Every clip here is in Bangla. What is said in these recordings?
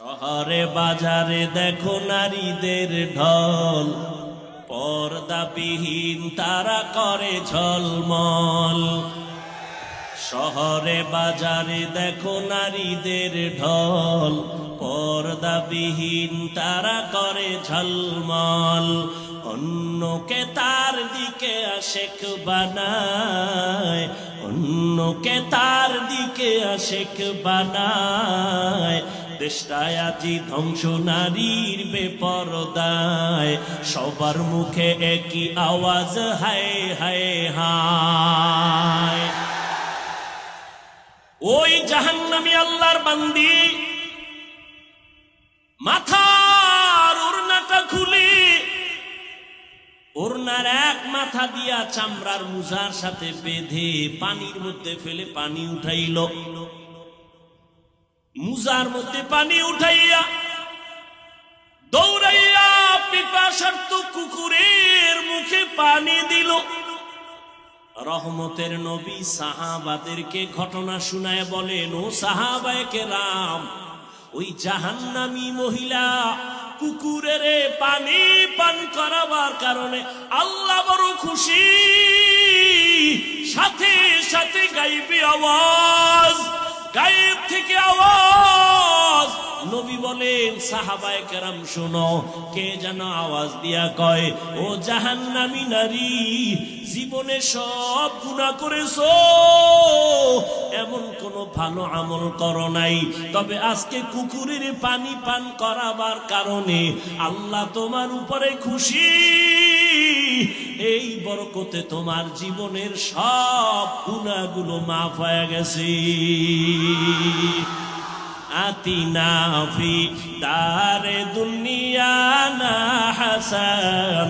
শহরে বাজারে দেখো নারীদের ঢল, পর্দাবিহীন তারা করে ঝলমল। শহরে বাজারে দেখো নারীদের ঢল, পর্দাবিহীন তারা করে ঝলমল। অন্যকে তার দিকে আশেক বানায়, অন্যকে তার দিকে আশেক বানায়। দেশটায় আজি ধ্বংস নারীর বেপরদায়, সবার মুখে একই আওয়াজ হায় হায় হায়। ওই জাহান্নামী আল্লাহর বান্দি মাথার ওড়নাটা খুলে, ওড়নার এক মাথা দিয়া চামড়ার মুজার সাথে বেঁধে পানির মধ্যে ফেলে পানি উঠাইল। মুজার মধ্যে পানি উঠাইয়া দৌড়াইয়া পিপাসার্ত কুকুরের মুখে পানি দিল। রহমতের নবী সাহাবাদেরকে ঘটনা শুনায় বলেন, ও সাহাবায়ে কেরাম, ওই জাহান্নামী মহিলা কুকুরের পানি পান করাবার কারণে আল্লাহ বড় খুশি। সাথে সাথে গাইবি আওয়াজ, গায়েব থেকে আওয়াজ। নবী বলেন, সাহাবায়ে কেরাম শোনো, কে যেন আওয়াজ দিয়া কয়, ও জাহান্নামী নারী, জীবনে সব গুনাহ করেছো, এমন কোনো ভালো আমল করো নাই, তবে আজকে কুকুরের পানি পান করাবার কারণে আল্লাহ তোমার উপরে খুশি। এই বরকতে তোমার জীবনের সব গুনাহগুলো মাফ হয়ে গেছে। আতিনা ফি দারে দুনিয়া না হাসান,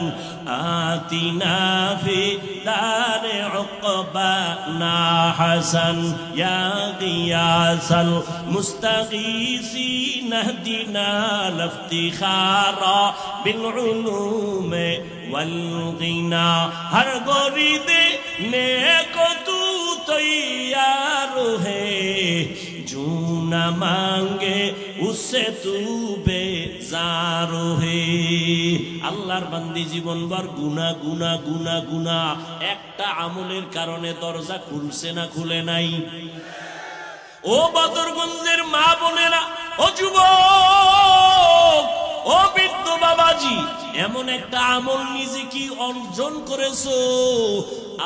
আতিনা ফি দারে উকবা না হাসান, ইয়া গিয়াসাল মুস্তাগীসিন ইহদিনা লিফতিখারা বিল উলুমে ওয়াল গিনা। হর গরিদে নেক তু তৈয়ার হে, जो न मांगे उससे तू बेजार है। আল্লাহর বান্দি জীবনভর গুনাহ গুনাহ গুনাহ গুনাহ, একটা আমলের কারণে দরজা খুলছে না খুলে নাই? ও বদরগঞ্জের মা বোনেরা, ও যুবক, ও বৃদ্ধ বাবাজি, এমন একটা আমল নিজে কি অর্জন করেছো?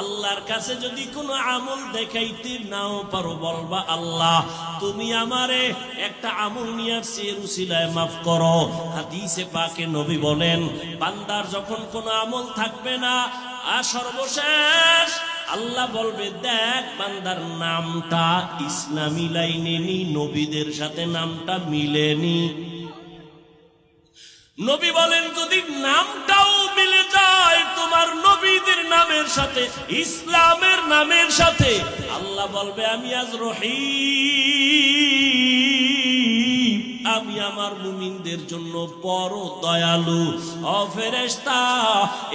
আল্লাহর কাছে যদি কোনো আমল দেখাইতে নাও পারো, বলবা, আল্লাহ তুমি আমারে একটা আমল নিয়ে আসছি, এর উসিলায় মাফ করো। হাদিসে পাকে নবী বলেন, বান্দার যখন কোনো আমল থাকবে না, আর সর্বশেষ আল্লাহ বলবে, দেখ বান্দার নামটা ইসলামী লাইনে নি, নবীদের সাথে নামটা মিলেনি। নবী বলেন, যদি নামটাও মিলে যায় তোমার নবীদের নামের সাথে, ইসলামের নামের সাথে, আল্লাহ বলবে, আমি আজ রহিম, আমি আমার মুমিনদের জন্য বড় দয়ালু। ও ফেরেশতা,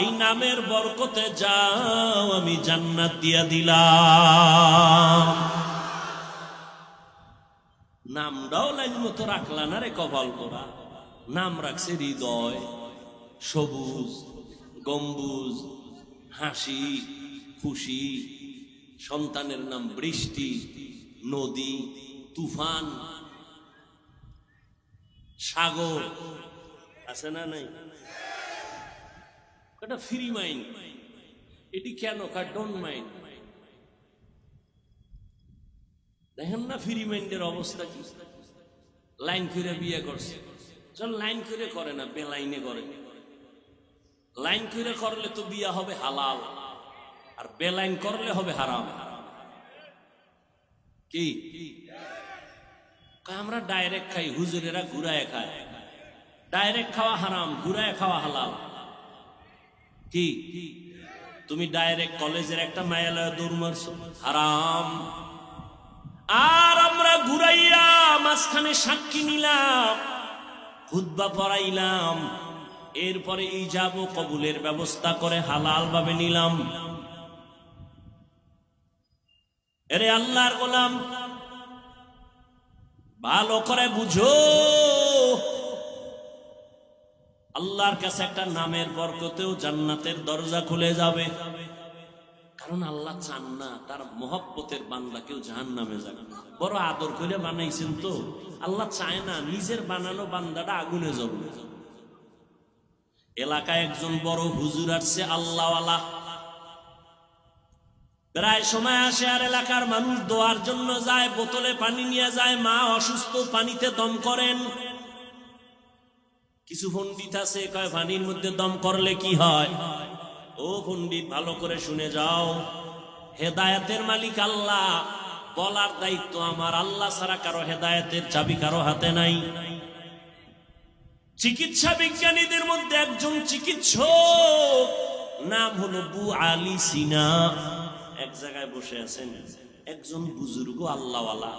এই নামের বরকতে যাও, আমি জান্নাত দিয়া দিলাম। নামটাও লাইন মতো রাখলা না রে কপাল করা। নাম রাখছে হৃদয়, সবুজ, গম্বুজ, হাসি, খুশি। সন্তানের নাম বৃষ্টি, নদী, তুফান, সাগর, আছে না নাই? এটা ফ্রি মাইন্ড। এটি কেন? Don't mind. দেখেন না ফ্রি মাইন্ডের অবস্থা কি? লাইন করে বিয়ে করছে, চল লাইন করে করে না, বেলাইনে করে। লাইন করে করলে তো বিয়া হবে হালাল, আর বেলাইন করলে হবে হারাম। কি আমরা ডাইরেক্ট খাই, হুজুরেরা ঘুরায় খায়। ডাইরেক্ট খাওয়া হারাম, ঘুরায় খাওয়া হালাল। কি তুমি ডাইরেক্ট কলেজের একটা মায়ালয় দৌড় মারছো, হারাম। আর আমরা ঘুরাইয়া মাঝখানে সাক্ষী নিলাম, খুতবা পড়াইলাম, এরপরে ইজাব ও কবুলের ব্যবস্থা করে হালাল ভাবে নিলাম। এরে আল্লাহর গোলাম, ভালো করে বুঝো, আল্লাহর কাছে একটা নামের বরকতেও জান্নাতের দরজা খুলে যাবে। কারণ আল্লাহ চান না তার মহব্বতের বান্দা কেউ জাহান্নামে যাবে। বড় আদর করে বানাইছেন তো, আল্লাহ চায় না নিজের বানানো বান্দাটা আগুনে জ্বলবে। এলাকায় একজন বড় হুজুর আসছে, আল্লাহওয়ালা। প্রায় সময় আসে আর এলাকার মানুষ দোয়ার জন্য যায়, বোতলে পানি নিয়ে যায়। মা অসুস্থ, পানিতে দম করেন। কিছু পণ্ডিত আছে কয় পানির মধ্যে দম করলে কি হয়। ও পণ্ডিত, ভালো করে শুনে যাও, হেদায়েতের মালিক আল্লাহ, বলার দায়িত্ব আমার। আল্লাহ ছাড়া কারো হেদায়েতের চাবি কারো হাতে নাই। চিকিৎসা বিজ্ঞানীদের মধ্যে একজন চিকিৎসক, নাম হলো বু আলী সিনা। এক জায়গায় বসে আছেন, একজন বুজুর্গ আল্লাহওয়ালা,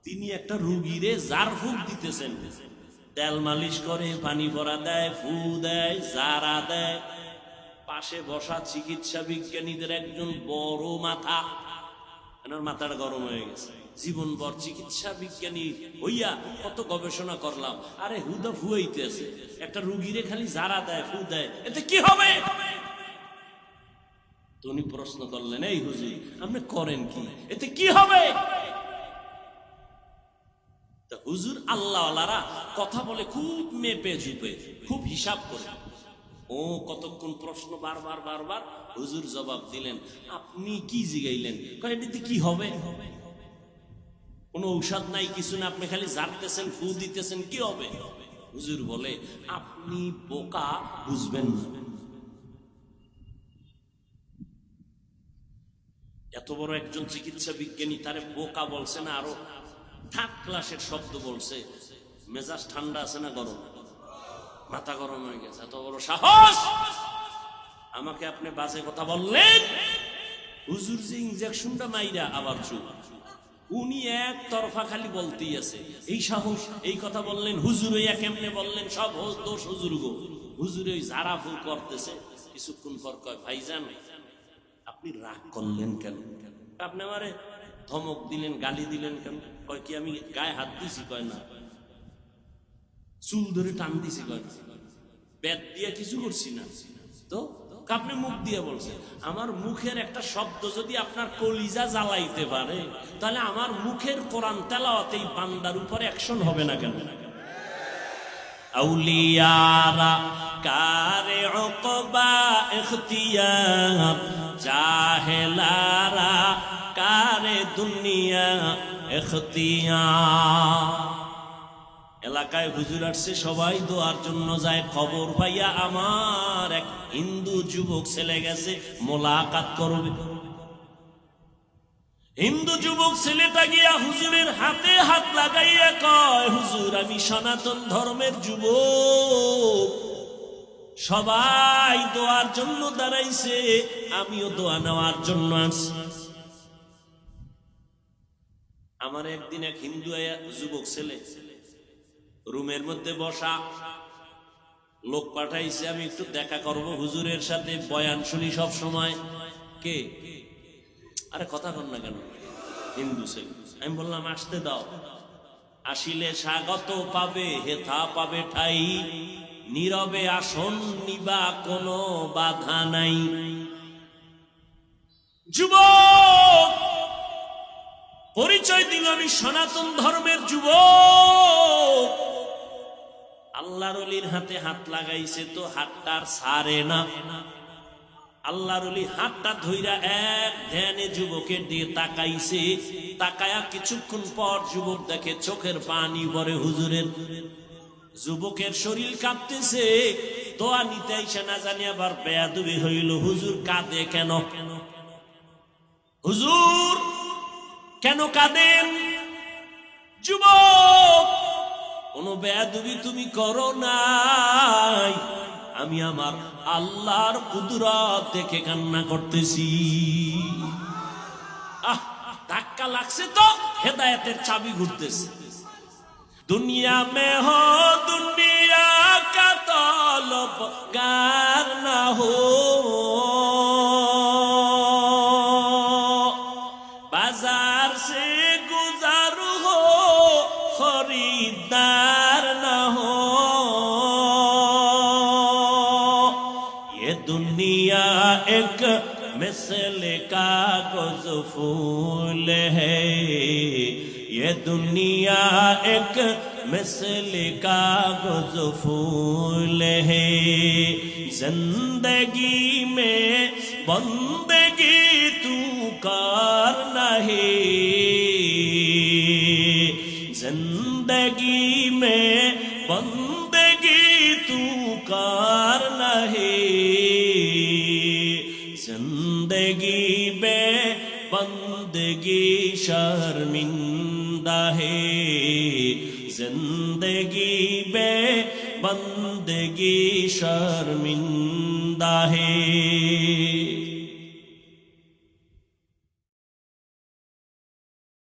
তিনি একটা রুগীরে জারফুক দিতেছেন। তেল মালিশ করে, পানি ভরা দেয়, ফু দেয়, জারা দেয়। পাশে বসা চিকিৎসা বিজ্ঞানীদের একজন বড় মাথা, এনার মাথাটা গরম হয়ে গেছে। জীবনভর চিকিৎসা বিজ্ঞানী হইয়া কত গবেষণা করলাম, আরে হুদা ফুয়াইতেছে, একটা রুগীরে খালি জারা দেয়, ফু দেয়, এতে কি হবে? তো উনি প্রশ্ন করলেন, এই হুজুর আপনি করেন কি, এতে কি হবে? হুজুর আল্লাহওয়ালারা কথা বলে খুব মেপে ঝুপে, খুব হিসাব করে। ও কতক্ষণ প্রশ্ন বারবার বারবার, হুজুর জবাব দিলেন, আপনি কি জিগাইলেন? এটাতে কি হবে? কোনো ঔষধ নাই, কিছু না, আপনি খালি জারতেছেন, ফু দিতেছেন, কি হবে? হুজুর বলে, আপনি বোকা, বুঝবেন না। এত বড় একজন চিকিৎসা বিজ্ঞানী, তারে বোকা বলছে না, আরো থার্ড ক্লাসের শব্দ বলছে। মেজাজ ঠান্ডা আছে না গরম? মাথা গরম হয়ে গেছে। এত বড় সাহস, আমাকে আপনি বাজে কথা বললেন। হুজুর যে ইনজেকশনটা মাইরা আবার চুপ, উনি এক তরফা খালি বলতেই আছে, এই সাহস, এই কথা বললেন হুজুর, ইয়া কেমনে বললেন, সব দোষ হুজুর গো। হুজুর ওই জারা ফুল করতেছে। কিছুক্ষণ পর কয়, ভাইজান আপনি রাগ করলেন কেন? আপনি আমারে ধমক দিলেন, গালি দিলেন কেন? কয় কি আমি গায়ে হাত দিছি? কয় না। চুল ধরে টান দিছি? কয় না। বেত দিয়ে কিছু করছি না তো। আপনি মুখ দিয়ে বলছেন। আমার মুখের একটা শব্দ যদি আপনার কলিজা জ্বালাইতে পারে, তাহলে আমার মুখের কোরআন তেলাওয়াতে এই বান্দার উপরে অ্যাকশন হবে না কেন? আউলিয়ারা কারে উকবা ইখতিয়ার, জাহেলারা কারে দুনিয়া ইখতিয়ার। এলাকায় হুজুর আসছে, সবাই দোয়ার জন্য যায়। খবর পাইয়া আমার এক হিন্দু যুবক ছেলে গেছে, মোলাকাত করবে। হিন্দু যুবক ছেলেটা গিয়া হুজুরের হাতে হাত লাগাইয়া কয়, হুজুর আমি সনাতন ধর্মের যুবক, সবাই দোয়ার জন্য দাঁড়াইছে, আমিও দোয়া নেওয়ার জন্য আসছি। আমার একদিন এক হিন্দু যুবক ছেলে রুমের মধ্যে বসা, লোক পাঠাইছে আমি একটু দেখা করব হুজুরের সাথে, বয়ান শুনি সব সময়। কে? আরে কথা কর না কেন? হিন্দু ছেলে। আমি বললাম আসতে দাও। আসিলে স্বাগত পাবে, হেথা পাবে ঠাই, নীরবে আসন নিবা কোনো বাধা নাই। যুবক পরিচয় দিল, আমি সনাতন ধর্মের যুবক। আল্লাহর ওলির হাতে হাত লাগাইছে তো হাতটা আর ছাড়ে না। আল্লাহর ওলি হাতটা ধইরা এক ধ্যানে যুবকের দিয়ে তাকাইছে। তাকায়া কিছুক্ষণ পর যুবক দেখে চোখের পানি পড়ে হুজুরের। যুবকের শরীর কাঁপতেছে, দোয়া নিতে আইসা না জানি আবার বেয়াদবি হইল। হুজুর কাঁদে কেন? হুজুর কেন কাঁদেন? যুবক কোন বেয়াদবি তুমি করো নাই, আমি আমার আল্লাহর কুদরত দেখে কান্না করতেছি। ধাক্কা লাগছে তো হেদায়েতের চাবি ঘুরতেছে। দুনিয়া মে হো দুনিয়া কা তলবগার না হো, বাজার সে গুজার হো খরিদার না হো। फूल है, ये दुनिया एक मिसल कागज फूल है। जिंदगी में बंदगी तू कर नहीं, जिंदगी में बंदगी तू कर नहीं, जिंदगी में बंदगी शर्मिंदा है, जिंदगी में बंदगी शर्मिंदा है।